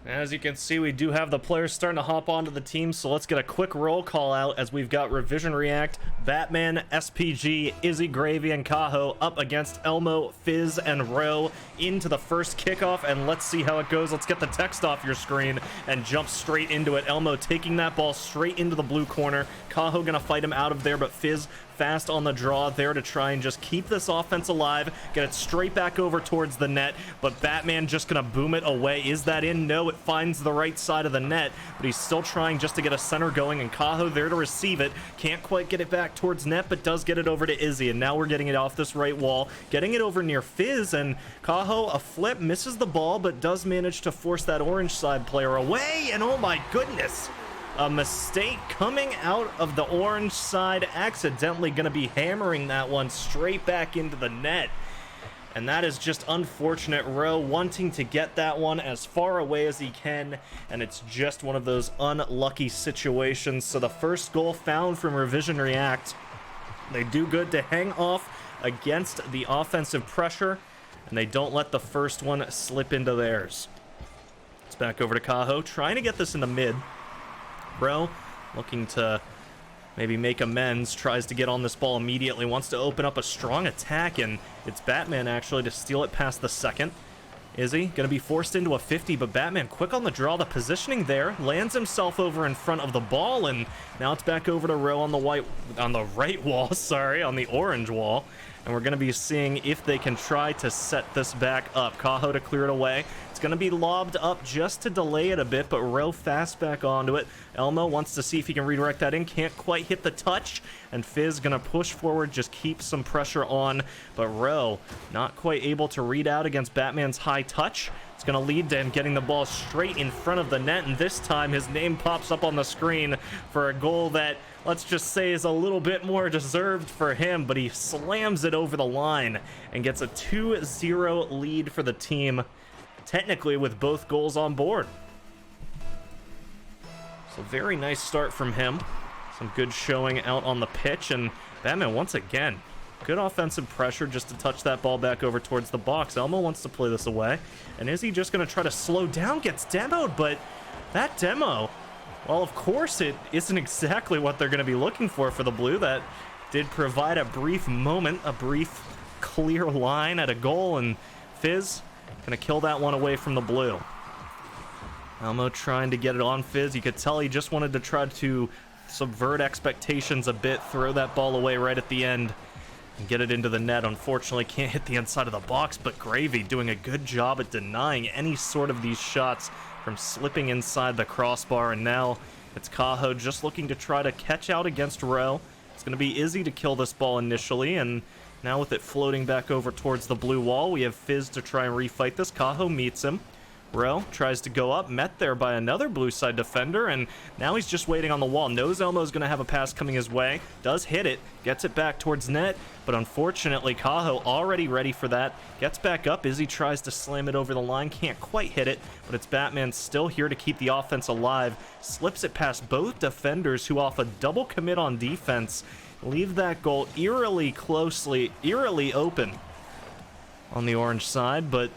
As you can see, we do have the players starting to hop onto the team, so let's get a quick roll call out as we've got Revizion React, Batman, SPG, Izzy, Gravy, and Kaho up against Elmo, Fizz, and Ro into the first kickoff, and let's see how it goes. Let's get the text off your screen and jump straight into it. Elmo taking that ball straight into the blue corner. Kaho gonna fight him out of there, but Fizz fast on the draw there to try and just keep this offense alive, get it straight back over towards the net, but Batman just gonna boom it away. Is that in? No, it finds the right side of the net, but he's still trying just to get a center going, and Kaho there to receive it. Can't quite get it back towards net, but does get it over to Izzy, and now we're getting it off this right wall, getting it over near Fizz, and Kaho, a flip, misses the ball, but does manage to force that orange side player away, and oh my goodness! A mistake coming out of the orange side, accidentally going to be hammering that one straight back into the net. And that is just unfortunate. Ro wanting to get that one as far away as he can, and it's just one of those unlucky situations. So the first goal found from Revizion React. They do good to hang off against the offensive pressure, and they don't let the first one slip into theirs. It's back over to Kaho, trying to get this in the mid. Ro looking to maybe make amends, tries to get on this ball immediately, wants to open up a strong attack, and it's Batman actually to steal it past the second. Izzy gonna be forced into a 50, but Batman quick on the draw, the positioning there, lands himself over in front of the ball, and now it's back over to Ro on the right wall, sorry, on the orange wall. And we're going to be seeing if they can try to set this back up. Kaho to clear it away. It's going to be lobbed up just to delay it a bit, but Ro fast back onto it. Elmo wants to see if he can redirect that in. Can't quite hit the touch. And Fizz going to push forward, just keep some pressure on. But Ro not quite able to read out against Batman's high touch. It's going to lead to him getting the ball straight in front of the net, and this time his name pops up on the screen for a goal that, let's just say, is a little bit more deserved for him, but he slams it over the line and gets a 2-0 lead for the team, technically with both goals on board. So very nice start from him. Some good showing out on the pitch, and Batman once again. Good offensive pressure just to touch that ball back over towards the box. Elmo wants to play this away. And is he just going to try to slow down? Gets demoed, but that demo, well, of course it isn't exactly what they're going to be looking for the blue. That did provide a brief moment, a brief clear line at a goal, and Fizz going to kill that one away from the blue. Elmo trying to get it on Fizz. You could tell he just wanted to try to subvert expectations a bit, throw that ball away right at the end, and get it into the net. Unfortunately, can't hit the inside of the box, but Gravy doing a good job at denying any sort of these shots from slipping inside the crossbar, and now it's Kaho just looking to try to catch out against Ro. It's going to be Izzy to kill this ball initially, and now with it floating back over towards the blue wall, we have Fizz to try and refight this. Kaho meets him. Ro tries to go up, met there by another blue side defender, and now he's just waiting on the wall. Knows Elmo's going to have a pass coming his way, does hit it, gets it back towards net, but unfortunately Kaho already ready for that, gets back up. Izzy tries to slam it over the line, can't quite hit it, but it's Batman still here to keep the offense alive, slips it past both defenders who off a double commit on defense leave that goal eerily open on the orange side, but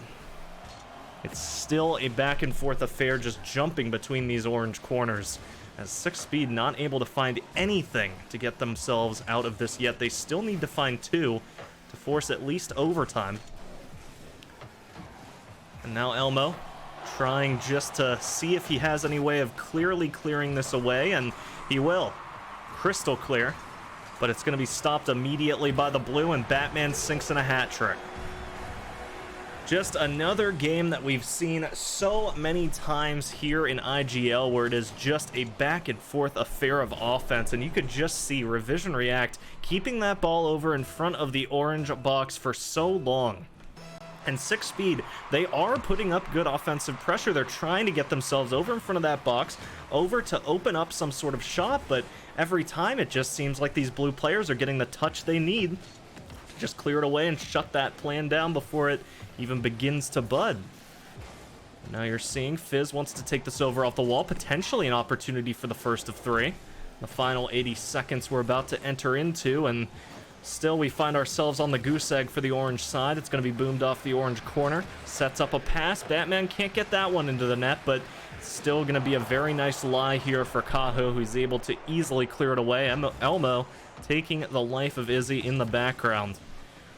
it's still a back and forth affair, just jumping between these orange corners, as SiK Speed not able to find anything to get themselves out of this yet. They still need to find two to force at least overtime. And now Elmo trying just to see if he has any way of clearly clearing this away, and he will. Crystal clear, but it's going to be stopped immediately by the blue, and Batman sinks in a hat trick. Just another game that we've seen so many times here in IGL, where it is just a back and forth affair of offense, and you could just see Revizion React keeping that ball over in front of the orange box for so long. And SiK Speed, they are putting up good offensive pressure. They're trying to get themselves over in front of that box, over to open up some sort of shot, but every time it just seems like these blue players are getting the touch they need to just clear it away and shut that plan down before it even begins to bud. Now you're seeing Fizz wants to take this over off the wall, potentially an opportunity for the first of three. The final 80 seconds we're about to enter into, and Still, we find ourselves on the goose egg for the orange side. It's going to be boomed off the orange corner. Sets up a pass. Batman can't get that one into the net, but still going to be a very nice lie here for Cajo, who's able to easily clear it away. Elmo taking the life of Izzy in the background.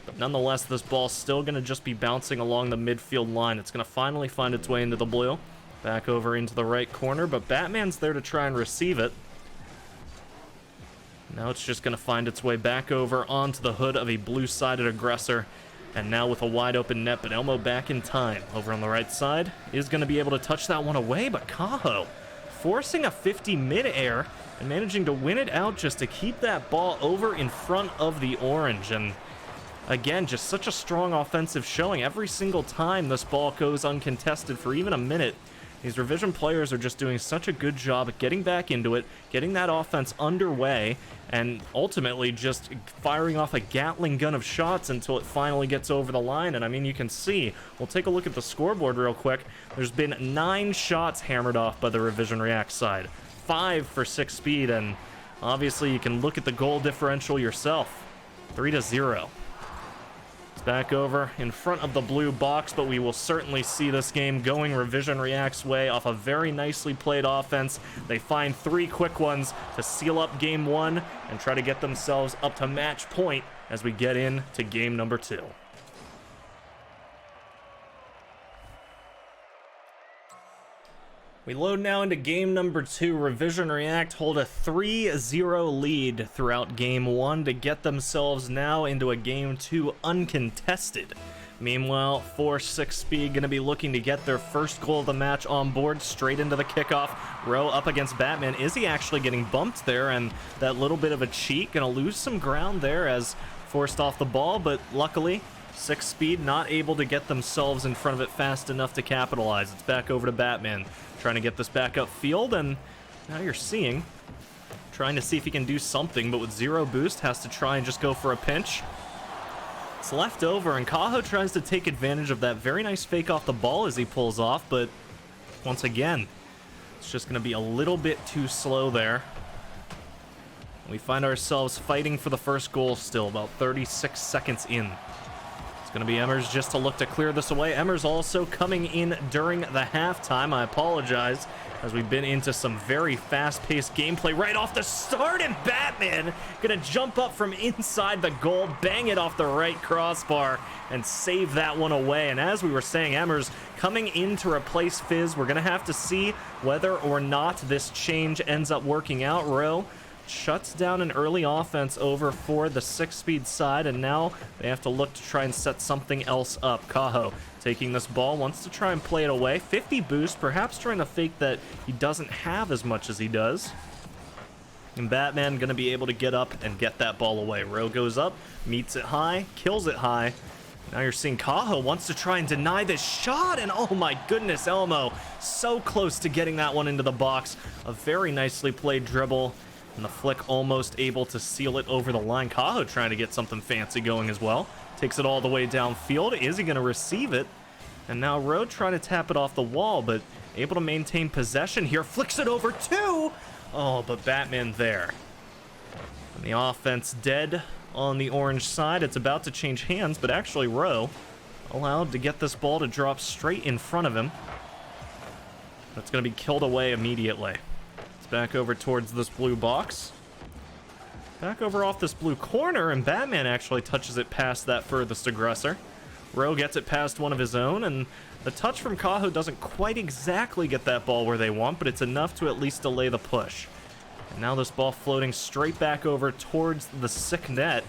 But nonetheless, this ball's still going to just be bouncing along the midfield line. It's going to finally find its way into the blue. Back over into the right corner, but Batman's there to try and receive it. Now it's just going to find its way back over onto the hood of a blue-sided aggressor. And now with a wide open net, but Elmo back in time. Over on the right side is going to be able to touch that one away, but Cajo forcing a 50 mid-air and managing to win it out just to keep that ball over in front of the orange. And again, just such a strong offensive showing. Every single time this ball goes uncontested for even a minute, these Revision players are just doing such a good job at getting back into it, getting that offense underway, and ultimately just firing off a Gatling gun of shots until it finally gets over the line. And I mean, you can see, we'll take a look at the scoreboard real quick. There's been 9 shots hammered off by the Revision React side, 5 for 6 speed, and obviously you can look at the goal differential yourself. 3-0. Back over in front of the blue box, but we will certainly see this game going Revision React's way off a very nicely played offense. They find 3 quick ones to seal up game 1 and try to get themselves up to match point as we get into game number 2. We load now into game number 2. Revision React hold a 3-0 lead throughout game 1 to get themselves now into a game 2 uncontested. Meanwhile, 4-6 speed going to be looking to get their first goal of the match on board straight into the kickoff. Row up against Batman. Izzy actually getting bumped there, and that little bit of a cheat going to lose some ground there as forced off the ball, but luckily 6 speed not able to get themselves in front of it fast enough to capitalize. It's back over to Batman, trying to get this back upfield, and now you're seeing, trying to see if he can do something, but with 0 boost, has to try and just go for a pinch. It's left over, and Cajo tries to take advantage of that very nice fake off the ball as he pulls off, but once again, it's just going to be a little bit too slow there. We find ourselves fighting for the first goal still, about 36 seconds in. It's going to be Emmers just to look to clear this away. Emmers also coming in during the halftime. I apologize, as we've been into some very fast-paced gameplay right off the start, and Batman going to jump up from inside the goal, bang it off the right crossbar, and save that one away. And as we were saying, Emmers coming in to replace Fizz. We're going to have to see whether or not this change ends up working out. Rowe shuts down an early offense over for the 6-speed side, and now they have to look to try and set something else up. Cajo taking this ball, wants to try and play it away. 50 boost, perhaps trying to fake that he doesn't have as much as he does. And Batman going to be able to get up and get that ball away. Rowe goes up, meets it high, kills it high. Now you're seeing Cajo wants to try and deny this shot, and oh my goodness, Elmo so close to getting that one into the box. A very nicely played dribble, and the flick almost able to seal it over the line. Cajo trying to get something fancy going as well. Takes it all the way downfield. Is he going to receive it? And now Rowe trying to tap it off the wall, but able to maintain possession here. Flicks it over too. Oh, but Batman there. And the offense dead on the orange side. It's about to change hands, but actually Rowe allowed to get this ball to drop straight in front of him. That's going to be killed away immediately. Back over towards this blue box. Back over off this blue corner, and Batman actually touches it past that furthest aggressor. Rowe gets it past one of his own, and the touch from Cajo doesn't quite exactly get that ball where they want, but it's enough to at least delay the push. And now this ball floating straight back over towards the SiK net.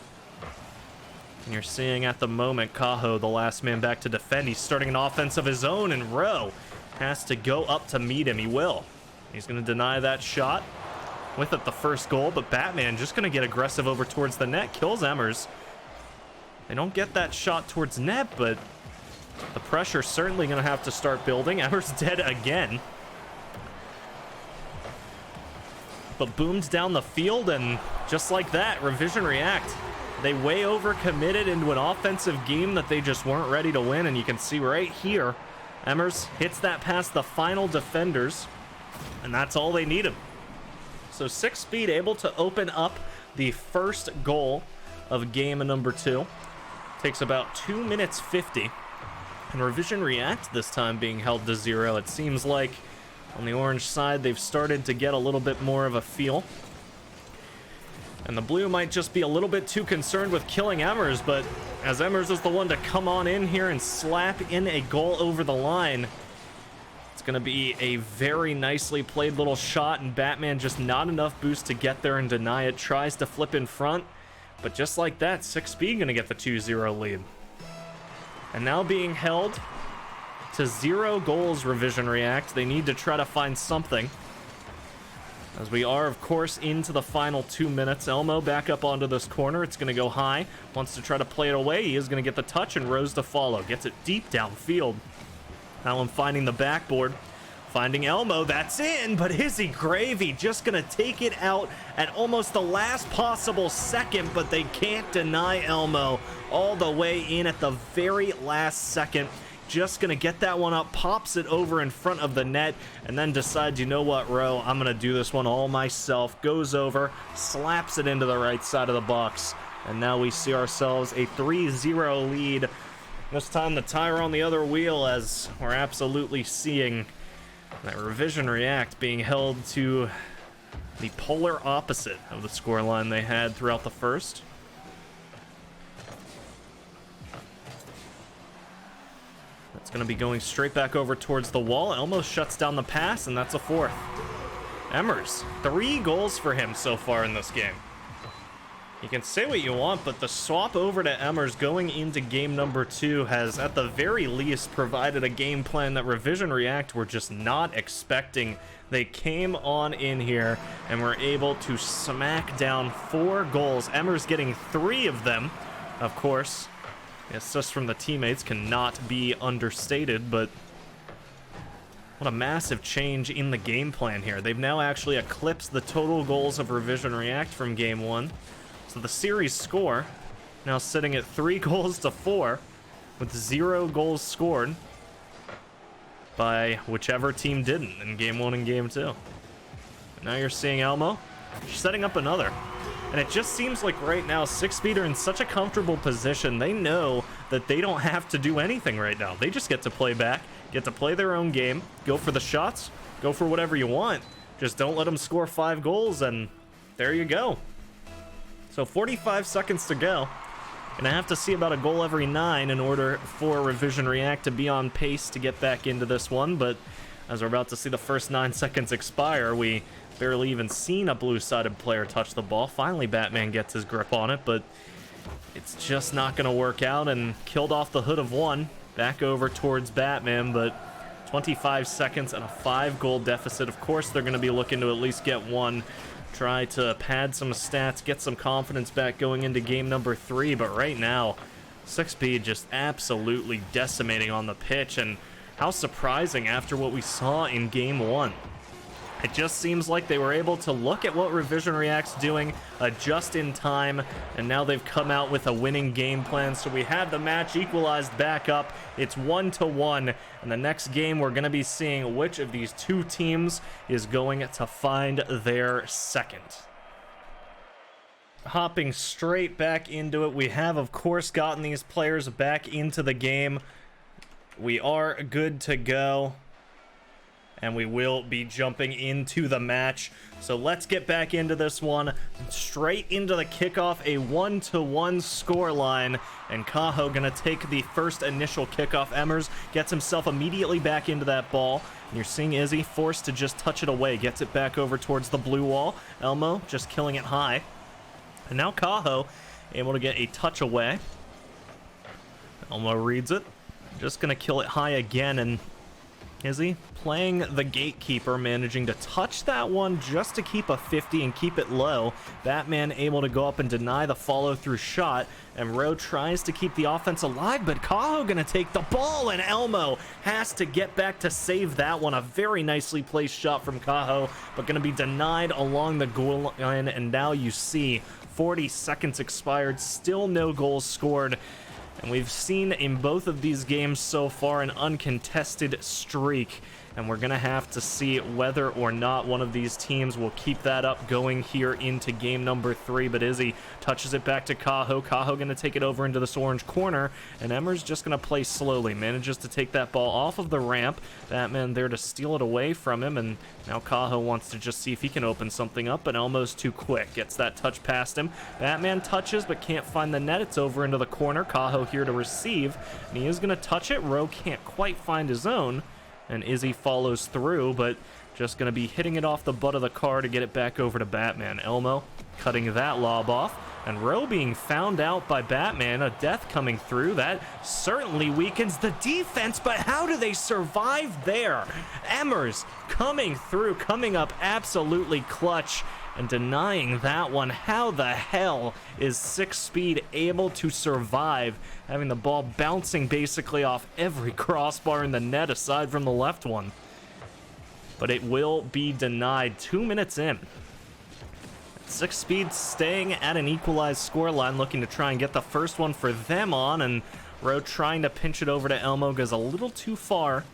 And you're seeing at the moment Cajo, the last man back to defend. He's starting an offense of his own, and Rowe has to go up to meet him. He will. He's going to deny that shot. With it, the first goal, but Batman just going to get aggressive over towards the net. Kills Emmers. They don't get that shot towards net, but the pressure certainly going to have to start building. Emmers dead again. But boomed down the field, and just like that, Revision React. They way overcommitted into an offensive game that they just weren't ready to win, and you can see right here, Emmers hits that past the final defenders. And that's all they needed. So 6 speed able to open up the first goal of game number 2. Takes about 2 minutes 50. And Revizion React this time being held to 0. It seems like on the orange side they've started to get a little bit more of a feel. And the blue might just be a little bit too concerned with killing Emmers, but as Emmers is the one to come on in here and slap in a goal over the line, it's going to be a very nicely played little shot, and Batman just not enough boost to get there and deny it. Tries to flip in front, but just like that, SiK Speed going to get the 2-0 lead. And now being held to 0 goals, Revizion React. They need to try to find something, as we are, of course, into the final 2 minutes. Elmo back up onto this corner. It's going to go high. Wants to try to play it away. He is going to get the touch, and Rose to follow. Gets it deep downfield. Allen finding the backboard. Finding Elmo. That's in, but Izzy Gravy just going to take it out at almost the last possible second, but they can't deny Elmo all the way in at the very last second. Just gonna get that one up, pops it over in front of the net, and then decides, you know what, Ro, I'm gonna do this one all myself. Goes over, slaps it into the right side of the box, and now we see ourselves a 3-0 lead. This time the tire on the other wheel, as we're absolutely seeing that Revizion React being held to the polar opposite of the scoreline they had throughout the first. It's going to be going straight back over towards the wall. Elmo shuts down the pass, and that's a 4th. Emmers, 3 goals for him so far in this game. You can say what you want, but the swap over to Emmers going into game number 2 has, at the very least, provided a game plan that Revizion React were just not expecting. They came on in here and were able to smack down 4 goals. Emmers getting 3 of them, of course. The assist from the teammates cannot be understated, but what a massive change in the game plan here. They've now actually eclipsed the total goals of Revizion React from game 1. So the series score now sitting at 3 goals to 4, with 0 goals scored by whichever team didn't in game 1 and game 2. Now you're seeing Elmo setting up another. And it just seems like right now, SiK Speed are in such a comfortable position. They know that they don't have to do anything right now. They just get to play back, get to play their own game, go for the shots, go for whatever you want. Just don't let them score 5 goals, and there you go. So 45 seconds to go. Gonna have to see about a goal every 9 in order for Revizion React to be on pace to get back into this one, but as we're about to see the first 9 seconds expire, we barely even seen a blue-sided player touch the ball. Finally, Batman gets his grip on it, but it's just not going to work out, and killed off the hood of one. Back over towards Batman, but 25 seconds and a 5-goal deficit. Of course, they're going to be looking to at least get one. Try to pad some stats, get some confidence back going into game number 3, but right now, SiK Speed just absolutely decimating on the pitch, and how surprising after what we saw in game 1. It just seems like they were able to look at what Revizion React's doing, adjust in time, and now they've come out with a winning game plan. So we have the match equalized back up. It's 1-1, and the next game we're going to be seeing which of these 2 teams is going to find their second. Hopping straight back into it, we have, of course, gotten these players back into the game. We are good to go, and we will be jumping into the match. So let's get back into this one. Straight into the kickoff, a 1-1 scoreline, and Kaho gonna take the first initial kickoff. Emmers gets himself immediately back into that ball, and you're seeing Izzy forced to just touch it away. Gets it back over towards the blue wall. Elmo just killing it high, and now Kaho able to get a touch away. Elmo reads it, just gonna kill it high again, and Izzy playing the gatekeeper, managing to touch that one just to keep a 50 and keep it low. Batman able to go up and deny the follow-through shot, and Ro tries to keep the offense alive, but Kaho gonna take the ball, and Elmo has to get back to save that one. A very nicely placed shot from Kaho, but gonna be denied along the goal line, and now you see 40 seconds expired, still no goals scored. And we've seen in both of these games so far an uncontested streak. and we're gonna have to see whether or not one of these teams will keep that up going here into game number 3. But Izzy touches it back to Cajo. Cajo gonna take it over into this orange corner, and Emmer's just gonna play slowly, manages to take that ball off of the ramp. Batman there to steal it away from him, and now Cajo wants to just see if he can open something up, but Elmo's too quick. Gets that touch past him. Batman touches but can't find the net. It's over into the corner. Cajo here to receive, and he is gonna touch it. Ro can't quite find his own, and Izzy follows through, but just going to be hitting it off the butt of the car to get it back over to Batman. Elmo cutting that lob off, and Ro being found out by Batman. A death coming through. That certainly weakens the defense, but how do they survive there? Emmers coming through, coming up absolutely clutch, and denying that one. How the hell is SiK Speed able to survive, having the ball bouncing basically off every crossbar in the net aside from the left one? But it will be denied 2 minutes in. SiK Speed staying at an equalized scoreline, looking to try and get the first one for them on, and Ro trying to pinch it over to Elmo, goes a little too far.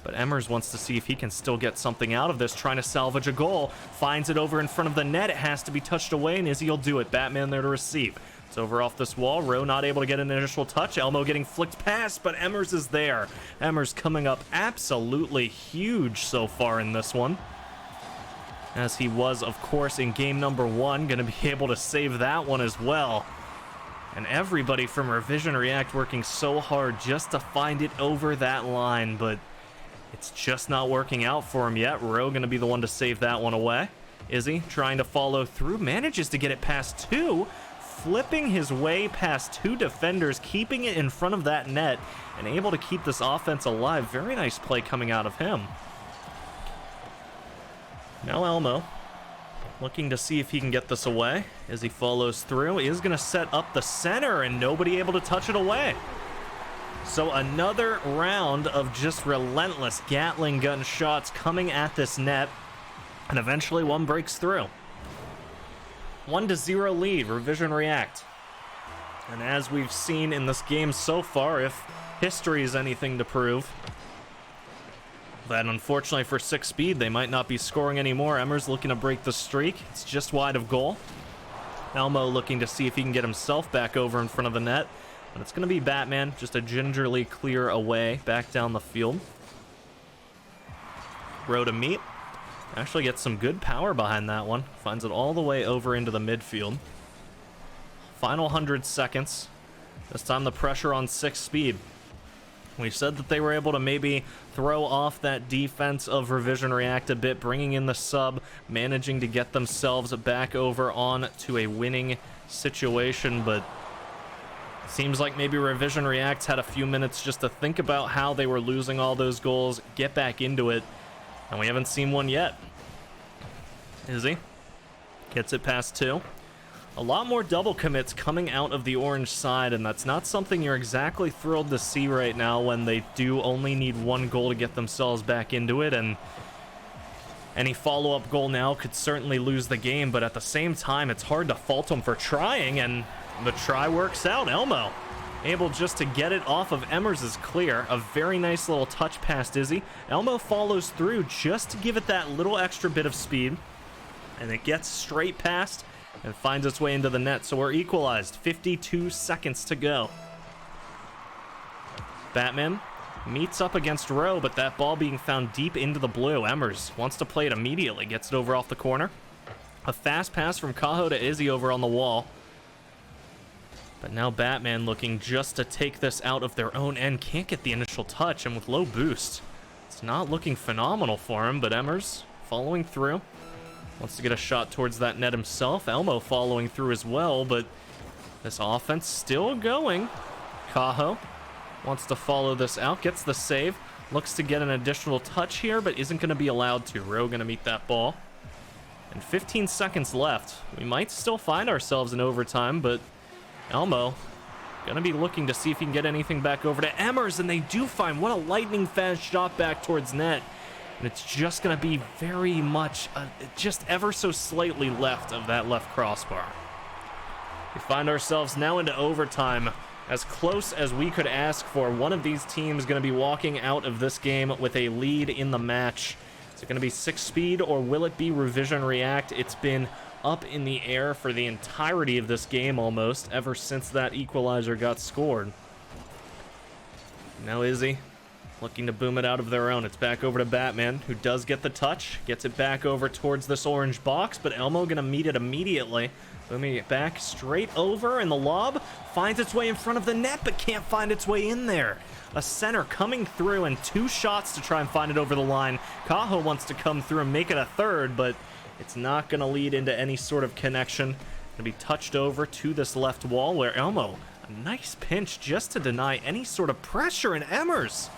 But Emmers wants to see if he can still get something out of this, trying to salvage a goal. Finds it over in front of the net. It has to be touched away, and Izzy will do it. Batman there to receive. It's over off this wall. Ro not able to get an initial touch. Elmo getting flicked past, but Emmers is there. Emmers coming up absolutely huge so far in this one, as he was, of course, in game number 1. Going to be able to save that one as well. And everybody from Revizion React working so hard just to find it over that line, but it's just not working out for him yet. Ro going to be the one to save that one away. Izzy trying to follow through, manages to get it past 2, flipping his way past 2 defenders, keeping it in front of that net, and able to keep this offense alive. Very nice play coming out of him. Now Elmo looking to see if he can get this away as he follows through. He is going to set up the center, and nobody able to touch it away. So another round of just relentless Gatling gun shots coming at this net, and eventually one breaks through. 1-0 lead, Revizion React. And as we've seen in this game so far, if history is anything to prove, that unfortunately for SiK Speed, they might not be scoring anymore. Emmers looking to break the streak. It's just wide of goal. Elmo looking to see if he can get himself back over in front of the net. But it's going to be Batman, just a gingerly clear away back down the field. Ro to meet. Actually gets some good power behind that one. Finds it all the way over into the midfield. Final 100 seconds. This time the pressure on SiK Speed. We said that they were able to maybe throw off that defense of Revizion React a bit, bringing in the sub, managing to get themselves back over on to a winning situation, but seems like maybe Revizion React had a few minutes just to think about how they were losing all those goals, get back into it, and we haven't seen one yet. Izzy gets it past 2. A lot more double commits coming out of the orange side, and that's not something you're exactly thrilled to see right now when they do only need 1 goal to get themselves back into it, and any follow-up goal now could certainly lose the game, but at the same time, it's hard to fault them for trying, and the try works out. Elmo able just to get it off of Emmers is clear. A very nice little touch past Izzy. Elmo follows through just to give it that little extra bit of speed, and it gets straight past and finds its way into the net. So we're equalized. 52 seconds to go. Batman meets up against Ro, but that ball being found deep into the blue. Emmers wants to play it immediately. Gets it over off the corner. A fast pass from Cajo to Izzy over on the wall. But now Batman looking just to take this out of their own end. Can't get the initial touch, and with low boost, it's not looking phenomenal for him, but Emmers following through. Wants to get a shot towards that net himself. Elmo following through as well, but this offense still going. Cajo wants to follow this out, gets the save. Looks to get an additional touch here, but isn't going to be allowed to. Ro going to meet that ball. And 15 seconds left. We might still find ourselves in overtime, but Elmo gonna be looking to see if he can get anything back over to Emmers, and they do find what a lightning fast shot back towards net. And it's just gonna be very much, just ever so slightly left of that left crossbar. We find ourselves now into overtime. As close as we could ask for. One of these teams going to be walking out of this game with a lead in the match. Is it going to be 6 Speed or will it be Revision React? It's been up in the air for the entirety of this game almost, ever since that equalizer got scored. Now Izzy looking to boom it out of their own. It's back over to Batman, who does get the touch, gets it back over towards this orange box, but Elmo going to meet it immediately. Booming it back straight over, and the lob finds its way in front of the net, but can't find its way in there. A center coming through, and 2 shots to try and find it over the line. Cajo wants to come through and make it a third, but it's not going to lead into any sort of connection. Going to be touched over to this left wall, where Elmo, a nice pinch just to deny any sort of pressure, and Emmers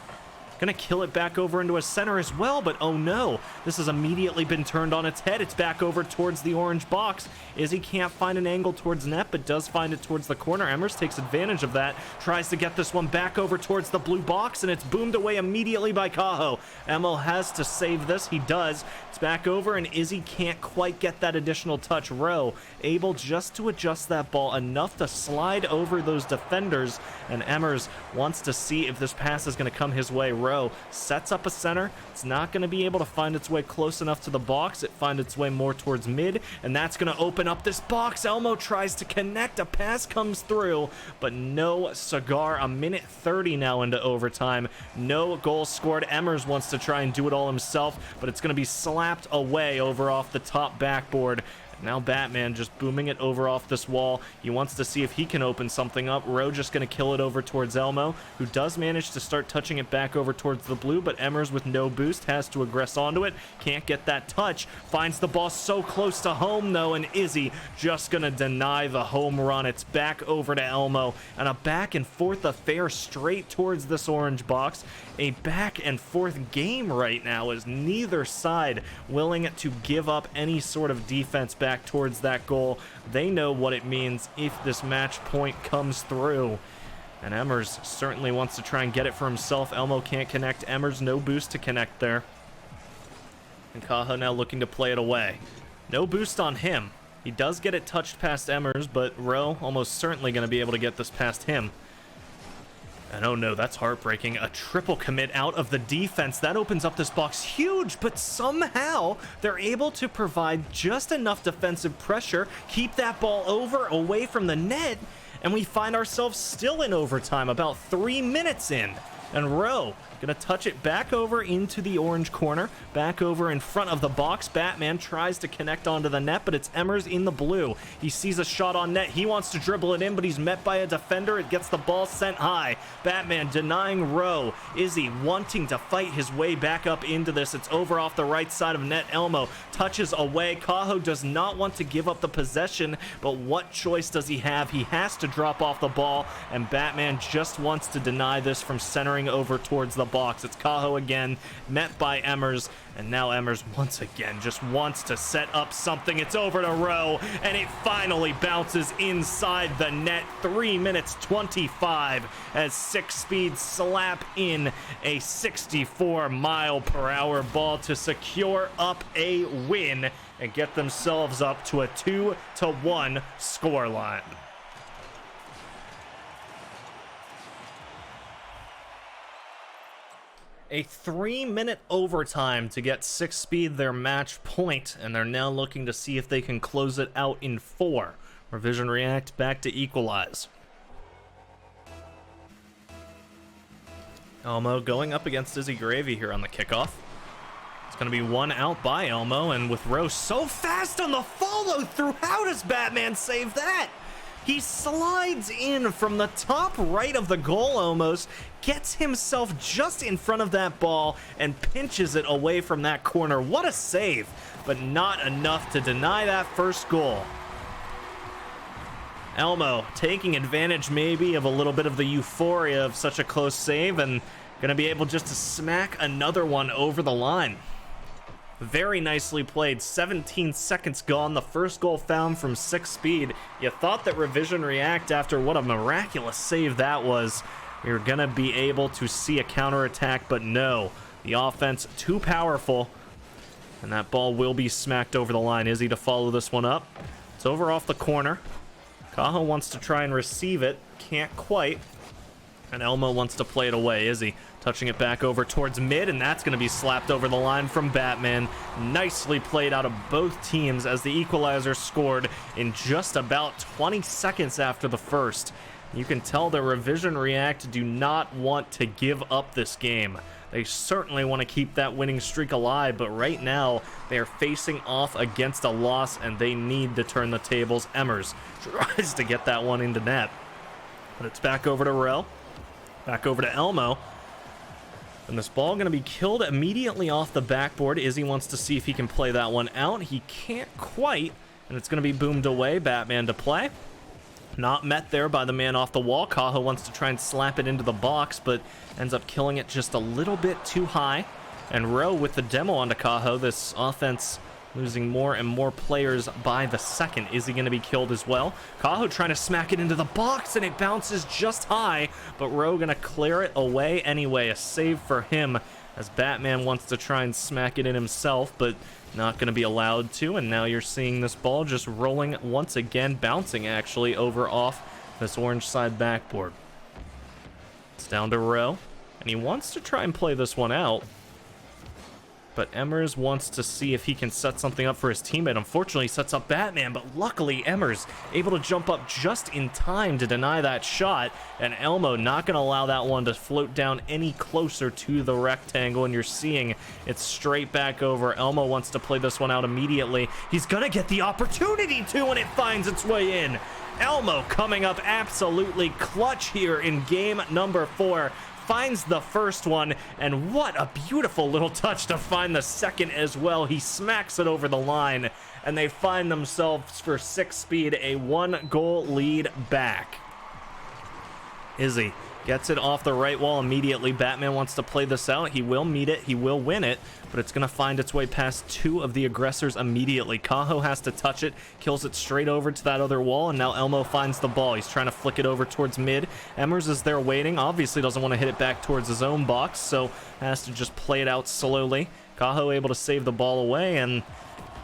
gonna kill it back over into a center as well, but oh no, this has immediately been turned on its head. It's back over towards the orange box. Izzy can't find an angle towards net, but does find it towards the corner. Emmers takes advantage of that, tries to get this one back over towards the blue box, and it's boomed away immediately by Cajo. Emo has to save this. He does. It's back over, and Izzy can't quite get that additional touch. Rowe able just to adjust that ball enough to slide over those defenders, and Emmers wants to see if this pass is going to come his way. Rowe sets up a center. It's not going to be able to find its way close enough to the box. It finds its way more towards mid, and that's going to open up this box. Elmo tries to connect. A pass comes through, but no cigar. A minute 30 now into overtime. No goal scored. Emmers wants to try and do it all himself, but it's going to be slapped away over off the top backboard. Now Batman just booming it over off this wall. He wants to see if he can open something up. Rowe just going to kill it over towards Elmo, who does manage to start touching it back over towards the blue, but Emmers with no boost has to aggress onto it. Can't get that touch. Finds the ball so close to home, though, and Izzy just going to deny the home run. It's back over to Elmo, and a back and forth affair straight towards this orange box. A back and forth game right now, as neither side willing to give up any sort of defense back towards that goal. They know what it means if this match point comes through. And Emmers certainly wants to try and get it for himself. Elmo can't connect. Emmers no boost to connect there. And Cajo now looking to play it away. No boost on him. He does get it touched past Emmers, but Rowe almost certainly going to be able to get this past him. And oh no, that's heartbreaking. A triple commit out of the defense. That opens up this box huge, but somehow they're able to provide just enough defensive pressure, keep that ball away from the net, and we find ourselves still in overtime, about 3 minutes in. And Rowe gonna touch it back over into the orange corner, back over in front of the box. Batman tries to connect onto the net, but it's Emmers in the blue. He sees a shot on net. He wants to dribble it in, but he's met by a defender. It gets the ball sent high. Batman denying Rowe. Izzy wanting to fight his way back up into this. It's over off the right side of net. Elmo touches away. Cajo does not want to give up the possession, but what choice does he have? He has to drop off the ball, and Batman just wants to deny this from centering over towards the box. It's Cajo again, met by Emmers, and now Emmers once again just wants to set up something. It's over to Rowe, and it finally bounces inside the net. 3 minutes 25 as 6 Speed slap in a 64-mile-per-hour ball to secure up a win and get themselves up to a 2-1 scoreline. A 3-minute overtime to get 6 Speed their match point, and they're now looking to see if they can close it out in 4. Revision React back to equalize. Elmo going up against Izzy Gravy here on the kickoff. It's going to be one out by Elmo, and with Rose so fast on the follow-through, how does Batman save that? He slides in from the top right of the goal almost, gets himself just in front of that ball, and pinches it away from that corner. What a save, but not enough to deny that first goal. Elmo taking advantage maybe of a little bit of the euphoria of such a close save, and going to be able just to smack another one over the line. Very nicely played. 17 seconds gone. The first goal found from 6 Speed. You thought that Revision React, after what a miraculous save that was, we were going to be able to see a counterattack, but no. The offense too powerful, and that ball will be smacked over the line. Izzy to follow this one up. It's over off the corner. Cajo wants to try and receive it. can't quite. And Elmo wants to play it away. Izzy touching it back over towards mid, and that's going to be slapped over the line from Batman. Nicely played out of both teams as the equalizer scored in just about 20 seconds after the first. You can tell the Revizion React do not want to give up this game. They certainly want to keep that winning streak alive, but right now they are facing off against a loss, and they need to turn the tables. Emmers tries to get that one into net, but it's back over to Rel. Back over to Elmo. And this ball going to be killed immediately off the backboard. Izzy wants to see if he can play that one out. He can't quite, and it's going to be boomed away. Batman to play. Not met there by the man off the wall. Cajo wants to try and slap it into the box, but ends up killing it just a little bit too high. And Rowe with the demo onto Cajo. This offense losing more and more players by the second. Is he going to be killed as well? Cajo trying to smack it into the box, and it bounces just high, but Rowe going to clear it away anyway. A save for him as Batman wants to try and smack it in himself, but not going to be allowed to. And now you're seeing this ball just rolling once again, bouncing actually over off this orange side backboard. It's down to Rowe, and he wants to try and play this one out. But Emmers wants to see if he can set something up for his teammate. Unfortunately, he sets up Batman, but luckily Emmers able to jump up just in time to deny that shot. And Elmo not going to allow that one to float down any closer to the rectangle, and you're seeing it straight back over. Elmo wants to play this one out immediately. He's going to get the opportunity to, and it finds its way in. Elmo coming up absolutely clutch here in game number 4. Finds the first one, and what a beautiful little touch to find the second as well. He smacks it over the line, and they find themselves for 6 speed a 1-goal lead back. Izzy gets it off the right wall immediately. Batman wants to play this out. He will meet it. He will win it, but it's going to find its way past 2 of the aggressors immediately. Cajo has to touch it, kills it straight over to that other wall, and now Elmo finds the ball. He's trying to flick it over towards mid. Emmers is there waiting. Obviously doesn't want to hit it back towards his own box, so has to just play it out slowly. Cajo able to save the ball away, and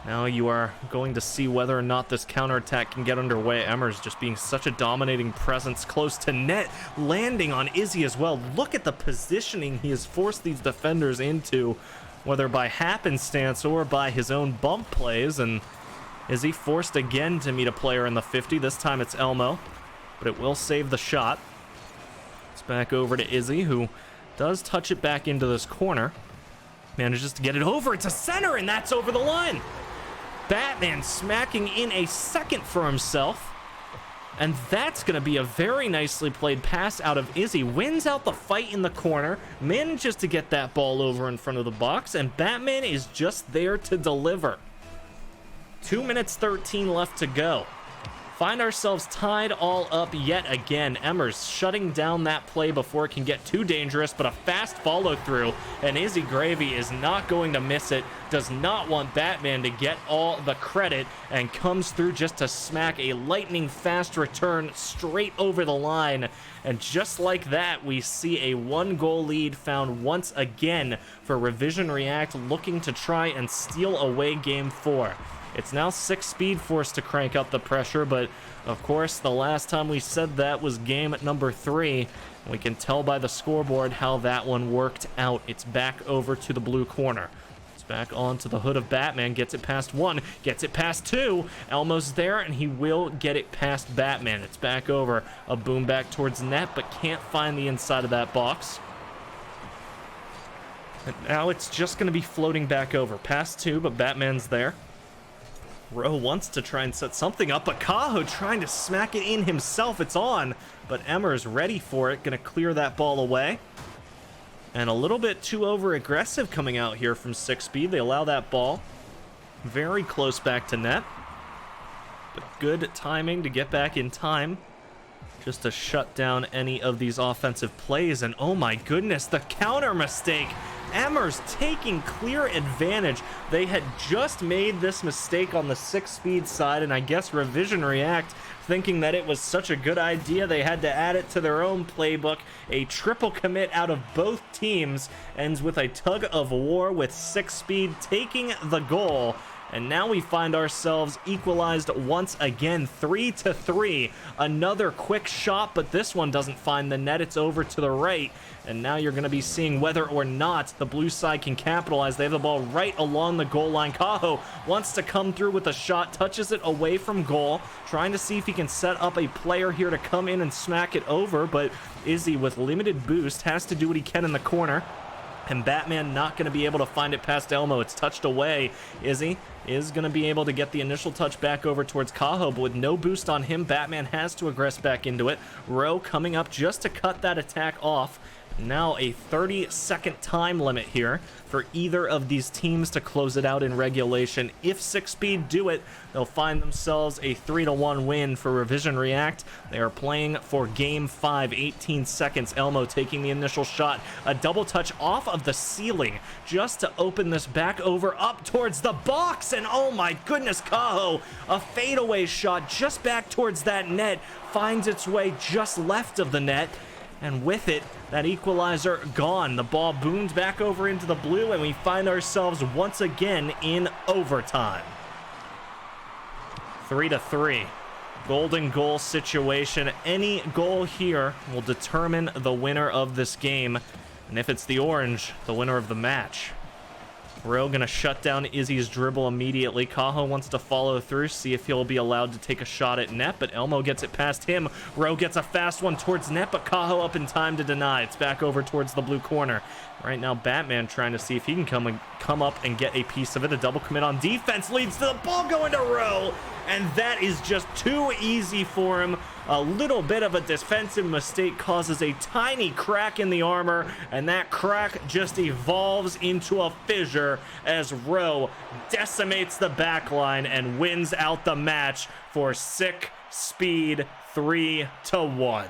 now you are going to see whether or not this counterattack can get underway. Emmers just being such a dominating presence close to net, landing on Izzy as well. Look at the positioning he has forced these defenders into, whether by happenstance or by his own bump plays. And Izzy forced again to meet a player in the 50. This time it's Elmo, but it will save the shot. It's back over to Izzy, who does touch it back into this corner. Manages to get it over. It's a center, and that's over the line. Batman smacking in a second for himself. And that's going to be a very nicely played pass out of Izzy. Wins out the fight in the corner. Manages to get that ball over in front of the box. And Batman is just there to deliver. 2 minutes 13 left to go. Find ourselves tied all up yet again. Emmers shutting down that play before it can get too dangerous, but a fast follow through, and Izzy Gravy is not going to miss it. Does not want Batman to get all the credit, and comes through just to smack a lightning fast return straight over the line. And just like that, we see a 1-goal lead found once again for Revizion React, looking to try and steal away game 4. It's now 6 Speed Force to crank up the pressure, but of course the last time we said that was game number 3. We can tell by the scoreboard how that one worked out. It's back over to the blue corner. It's back onto the hood of Batman, gets it past 1, gets it past 2. Elmo's there, and he will get it past Batman. It's back over, a boom back towards net, but can't find the inside of that box. And now it's just going to be floating back over. Past 2, but Batman's there. Rowe wants to try and set something up, but Cajo trying to smack it in himself. It's on, but Emmers ready for it, going to clear that ball away. And a little bit too over-aggressive coming out here from 6 Speed. They allow that ball very close back to net. But good timing to get back in time, just to shut down any of these offensive plays. And oh my goodness, the counter mistake. Emmers taking clear advantage. They had just made this mistake on the 6 Speed side, and I guess Revizion React, thinking that it was such a good idea, they had to add it to their own playbook. A triple commit out of both teams ends with a tug of war, with 6 Speed taking the goal. and now we find ourselves equalized once again, 3-3. Another quick shot, but this one doesn't find the net. It's over to the right, and now you're going to be seeing whether or not the blue side can capitalize. They have the ball right along the goal line. Cajo wants to come through with a shot, touches it away from goal, trying to see if he can set up a player here to come in and smack it over, but Izzy, with limited boost, has to do what he can in the corner, and Batman not going to be able to find it past Elmo. It's touched away. Izzy is going to be able to get the initial touch back over towards Cajo, but with no boost on him, Batman has to aggress back into it. Rowe coming up just to cut that attack off. Now a 30-second time limit here for either of these teams to close it out in regulation. If SiK Speed do it, they'll find themselves a 3-1 win for Revizion React. They are playing for Game 5, 18 seconds. Elmo taking the initial shot. A double touch off of the ceiling just to open this back over up towards the box. And oh my goodness, Cajo, a fadeaway shot just back towards that net, finds its way just left of the net. And with it, that equalizer gone. The ball boomed back over into the blue, and we find ourselves once again in overtime. 3-3. Golden goal situation. Any goal here will determine the winner of this game. And if it's the orange, the winner of the match. Rowe gonna shut down Izzy's dribble immediately. Cajo wants to follow through, see if he'll be allowed to take a shot at net, but Elmo gets it past him. Rowe gets a fast one towards net, but Cajo up in time to deny. It's back over towards the blue corner. Right now, Batman trying to see if he can come up and get a piece of it. A double commit on defense leads to the ball going to Rowe, and that is just too easy for him. A little bit of a defensive mistake causes a tiny crack in the armor, and that crack just evolves into a fissure as Rowe decimates the backline and wins out the match for SiK Speed 3-1.